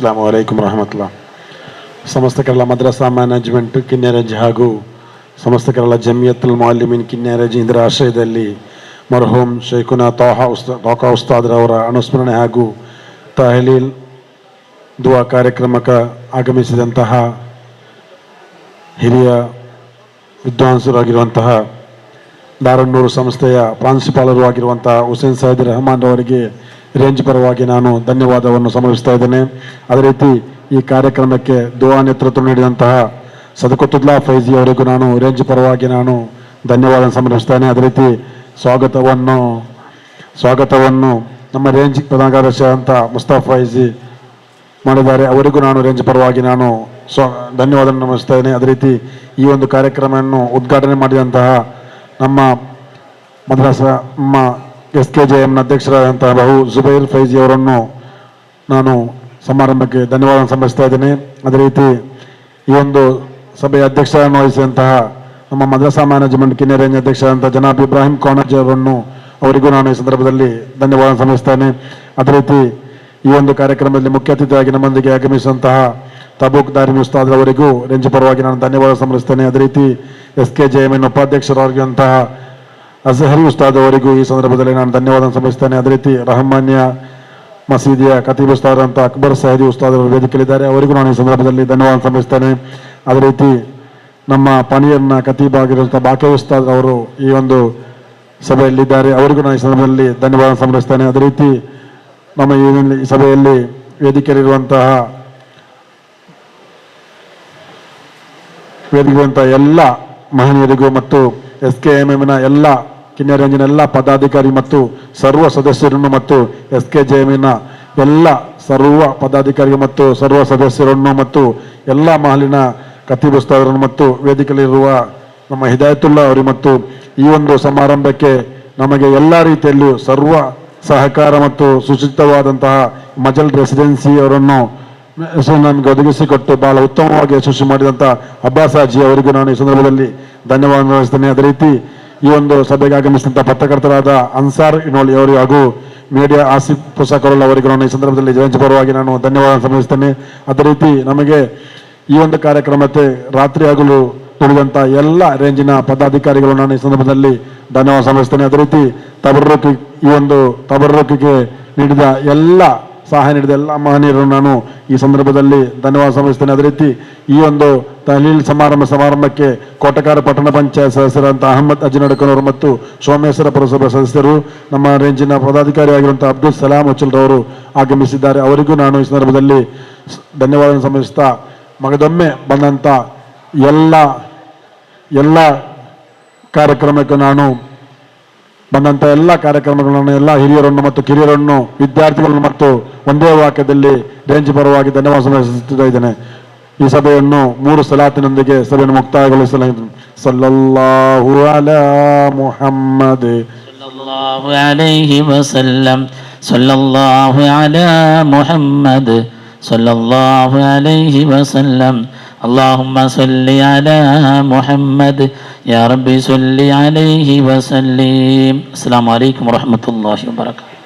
ಅಸ್ಸಲಾಮು ಅಲೈಕುಂ ವರಹಮತುಲ್ಲಾ. ಸಮಸ್ತ ಕೇರಳ ಮದ್ರಸಾ ಮ್ಯಾನೇಜ್ಮೆಂಟ್ ಕಿನ್ನೆರಜ್ ಹಾಗೂ ಸಮಸ್ತ ಕೇರಳ ಜಮಿಯತ್ತುಲ್ ಮುಅಲ್ಲಿಮೀನ್ ಕಿನ್ನೆರಜ್ ಇದರ ಆಶ್ರಯದಲ್ಲಿ ಮರ್ಹೂಮ್ ಶೇಖುನಾ ತೋಹಾ ಉಸ್ತಾದ್ರವರ ಅನುಸ್ಮರಣೆ ಹಾಗೂ ತಹಲೀಲ್ ದುವಾ ಕಾರ್ಯಕ್ರಮಕ್ಕೆ ಆಗಮಿಸಿದಂತಹ ಹಿರಿಯ ವಿದ್ವಾಂಸರಾಗಿರುವಂತಹ ದಾರನ್ನೂರು ಸಂಸ್ಥೆಯ ಪ್ರಾಂಶುಪಾಲರು ಆಗಿರುವಂತಹ ಹುಸೇನ್ ಸೈಯದ್ ರೆಹಮಾನ್ ಅವರಿಗೆ ರೇಂಜ್ ಪರವಾಗಿ ನಾನು ಧನ್ಯವಾದವನ್ನು ಸಮರ್ಪಿಸ್ತಾ ಇದ್ದೇನೆ. ಅದೇ ರೀತಿ ಈ ಕಾರ್ಯಕ್ರಮಕ್ಕೆ ದುವಾ ನೇತೃತ್ವ ನೀಡಿದಂತಹ ಸದಕತುಲ್ಲಾ ಫೈಜಿ ಅವರಿಗೂ ನಾನು ರೇಂಜ್ ಪರವಾಗಿ ನಾನು ಧನ್ಯವಾದ ಸಮರ್ಪಿಸ್ತೇನೆ. ಅದೇ ರೀತಿ ಸ್ವಾಗತವನ್ನು ನಮ್ಮ ರೇಂಜ್ ಪ್ರಧಾನ ಕಾರ್ಯದರ್ಶಿ ಅಂತ ಮುಸ್ತಫಾ ಫೈಜಿ ಮಾಡಿದ್ದಾರೆ. ಅವರಿಗೂ ನಾನು ರೇಂಜ್ ಪರವಾಗಿ ನಾನು ಧನ್ಯವಾದ ನಮಿಸ್ತೇನೆ. ಅದೇ ರೀತಿ ಈ ಒಂದು ಕಾರ್ಯಕ್ರಮವನ್ನು ಉದ್ಘಾಟನೆ ಮಾಡಿದಂತಹ ನಮ್ಮ ಮದ್ರಸಾ SKJM ಅಧ್ಯಕ್ಷರಾದಂತಹ ಬಹು ಜುಬೈರ್ ಫೈಜಿ ಅವರನ್ನು ನಾನು ಸಮಾರಂಭಕ್ಕೆ ಧನ್ಯವಾದ ಸಮರ್ಪಿಸ್ತಾ ಇದ್ದೇನೆ. ಅದೇ ರೀತಿ ಈ ಒಂದು ಸಭೆಯ ಅಧ್ಯಕ್ಷರನ್ನು ವಹಿಸಿದಂತಹ ನಮ್ಮ ಮದ್ರಸಾ ಮ್ಯಾನೇಜ್ಮೆಂಟ್ ಕಿನ್ನೆರಜ್ ಅಧ್ಯಕ್ಷರಾದಂತಹ ಜನಾಬ್ ಇಬ್ರಾಹಿಂ ಕೋಣಜ್ ಅವರಿಗೂ ನಾನು ಈ ಸಂದರ್ಭದಲ್ಲಿ ಧನ್ಯವಾದ ಸಮರ್ಪಿಸ್ತೇನೆ. ಅದೇ ರೀತಿ ಈ ಒಂದು ಕಾರ್ಯಕ್ರಮದಲ್ಲಿ ಮುಖ್ಯ ಅತಿಥಿಯಾಗಿ ನಮ್ಮೊಂದಿಗೆ ಆಗಮಿಸಿದಂತಹ ತಬೂಕ್ ದಾರಿಮಿ ಉಸ್ತಾದ್ ಅವರಿಗೂ ರೇಂಜ್ ಪರವಾಗಿ ನಾನು ಧನ್ಯವಾದ ಸಮರ್ಪಿಸ್ತೇನೆ. ಅದೇ ರೀತಿ SKJM ಉಪಾಧ್ಯಕ್ಷರಾಗಿರುವಂತಹ ಅಜಹರಿ ಉಸ್ತಾದ್ ಅವರಿಗೂ ಈ ಸಂದರ್ಭದಲ್ಲಿ ನಾನು ಧನ್ಯವಾದ ಸಮರ್ಪಿಸ್ತೇನೆ. ಅದೇ ರೀತಿ ರಹಮಾನ್ಯ ಮಸೀದಿಯ ಖತೀಬ್ ಉಸ್ತಾದ್ ಅಂತ ಅಕ್ಬರ್ ಸಹದಿ ಉಸ್ತಾದ್ ಅವರು ವೇದಿಕೆಯಲ್ಲಿದ್ದಾರೆ, ಅವರಿಗೂ ನಾನು ಈ ಸಂದರ್ಭದಲ್ಲಿ ಧನ್ಯವಾದ ಸಮರ್ಪಿಸ್ತೇನೆ. ಅದೇ ರೀತಿ ನಮ್ಮ ಪನೀರ್ನ ಖತೀಬ್ ಆಗಿರುವಂತಹ ಬಾಕೆ ಉಸ್ತಾದ್ ಅವರು ಈ ಒಂದು ಸಭೆಯಲ್ಲಿದ್ದಾರೆ, ಅವರಿಗೂ ನಾನು ಈ ಸಂದರ್ಭದಲ್ಲಿ ಧನ್ಯವಾದ ಸಮರ್ಪಿಸ್ತೇನೆ. ಅದೇ ರೀತಿ ನಮ್ಮ ಈ ಸಭೆಯಲ್ಲಿ ವೇದಿಕೆಯಲ್ಲಿರುವಂತಹ ಎಲ್ಲ ಮಹನೀಯರಿಗೂ ಮತ್ತು SKMMನ ಎಲ್ಲ ಕಿನ್ನೆರಜಿನ ಎಲ್ಲ ಪದಾಧಿಕಾರಿ ಮತ್ತು ಸರ್ವ ಸದಸ್ಯರನ್ನು ಮತ್ತು SKJMನ ಎಲ್ಲ ಸರ್ವ ಪದಾಧಿಕಾರಿ ಮತ್ತು ಸರ್ವ ಸದಸ್ಯರನ್ನು ಮತ್ತು ಎಲ್ಲ ಮಹಲಿನ ಖತೀಬ್ ಉಸ್ತಾದರನ್ನು ಮತ್ತು ವೇದಿಕೆಯಲ್ಲಿರುವ ನಮ್ಮ ಹಿದಾಯತುಲ್ಲಾ ಅವರು ಮತ್ತು ಈ ಒಂದು ಸಮಾರಂಭಕ್ಕೆ ನಮಗೆ ಎಲ್ಲ ರೀತಿಯಲ್ಲೂ ಸರ್ವ ಸಹಕಾರ ಮತ್ತು ಸುಸಜ್ಜಿತವಾದಂತಹ ಮಜಲ್ ರೆಸಿಡೆನ್ಸಿ ಅವರನ್ನು ನಮಗೆ ಒದಗಿಸಿಕೊಟ್ಟು ಬಹಳ ಉತ್ತಮವಾಗಿ ಯಶಸ್ವಿ ಮಾಡಿದಂತಹ ಅಬ್ಬಾಸ್ ಹಾಜಿ ಅವರಿಗೂ ನಾನು ಈ ಸಂದರ್ಭದಲ್ಲಿ ಧನ್ಯವಾದ ತಿಳಿಸ್ತೇನೆ. ಅದೇ ರೀತಿ ಈ ಒಂದು ಸಭೆಗೆ ಆಗಮಿಸಿದಂತಹ ಪತ್ರಕರ್ತರಾದ ಅನ್ಸಾರ್ ಇನೋಳಿ ಅವರು ಹಾಗೂ ಮೀಡಿಯಾ ಆಸಿಫ್ ಪುಸಾಕರೋಲ್ ಅವರಿಗೂ ನಾನು ಈ ಸಂದರ್ಭದಲ್ಲಿ ರೇಂಜ್ ಪರವಾಗಿ ನಾನು ಧನ್ಯವಾದ ಸಮರ್ಪಿಸ್ತೇನೆ. ಅದೇ ರೀತಿ ನಮಗೆ ಈ ಒಂದು ಕಾರ್ಯಕ್ರಮಕ್ಕೆ ರಾತ್ರಿ ಹಗಲು ದುಡಿದಂಥ ಎಲ್ಲ ರೇಂಜಿನ ಪದಾಧಿಕಾರಿಗಳು ನಾನು ಈ ಸಂದರ್ಭದಲ್ಲಿ ಧನ್ಯವಾದ ಸಮರ್ಪಿಸ್ತೇನೆ. ಅದೇ ರೀತಿ ತಬರ್ರುಕಿಗೆ ನೀಡಿದ ಎಲ್ಲ ಸಹಾಯ ನೀಡಿದ ಎಲ್ಲ ಮಹನೀಯರನ್ನು ನಾನು ಈ ಸಂದರ್ಭದಲ್ಲಿ ಧನ್ಯವಾದ ಸಮರ್ಪಿಸ್ತೇನೆ. ಅದೇ ರೀತಿ ಈ ಒಂದು ತಹಲೀಲ್ ಸಮಾರಂಭಕ್ಕೆ ಕೋಟಕಾರ ಪಟ್ಟಣ ಪಂಚಾಯತ್ ಸದಸ್ಯರಾದಂತಹ ಅಹಮದ್ ಅಜಿನಡ್ಕನವರು ಮತ್ತು ಸೋಮೇಶ್ವರ ಪುರಸಭಾ ಸದಸ್ಯರು, ನಮ್ಮ ರೇಂಜಿನ ಪದಾಧಿಕಾರಿಯಾಗಿರುವಂತಹ ಅಬ್ದುಲ್ ಸಲಾಂ ಉಚ್ಚಲ್ರವರು ಆಗಮಿಸಿದ್ದಾರೆ, ಅವರಿಗೂ ನಾನು ಈ ಸಂದರ್ಭದಲ್ಲಿ ಧನ್ಯವಾದ ಸಮರ್ಪಿಸ್ತಾ ಮಗದೊಮ್ಮೆ ಬಂದಂಥ ಎಲ್ಲ ಕಾರ್ಯಕ್ರಮಕ್ಕೆ ನಾನು ಬಂದಂಥ ಎಲ್ಲ ಕಾರ್ಯಕ್ರಮಗಳನ್ನು ಎಲ್ಲ ಹಿರಿಯರನ್ನು ಮತ್ತು ಕಿರಿಯರನ್ನು ವಿದ್ಯಾರ್ಥಿಗಳನ್ನು ಮತ್ತು ಒಂದೇ ವಾಕ್ಯದಲ್ಲಿ ರೇಂಜ್ ಪರವಾಗಿ ಧನ್ಯವಾದ ಸಮರ್ಪಿಸುತ್ತಾ ಇದ್ದೇನೆ. ಈ ಸಭೆಯನ್ನು 3 ಸಲಾತಿನೊಂದಿಗೆ ಸಭೆಯನ್ನು ಮುಕ್ತಾಯಗೊಳಿಸಲಾಗಿದೆ. ಸಲ್ಲಲ್ಲಾಹು ಅಲಾ ಮುಹಮ್ಮದ್ ಸಲ್ಲಲ್ಲಾಹು ಅಲೈಹಿ ವಸಲ್ಲಂ ಸಲ್ಲಲ್ಲಾಹು ಅಲಾ ಮುಹಮ್ಮದ್ ಸಲ್ಲಲ್ಲಾಹು ಅಲೈಹಿ ವಸಲ್ಲಂ اللهم صل على محمد يا ربي صل عليه وسلم. السلام عليكم ورحمة الله وبركاته.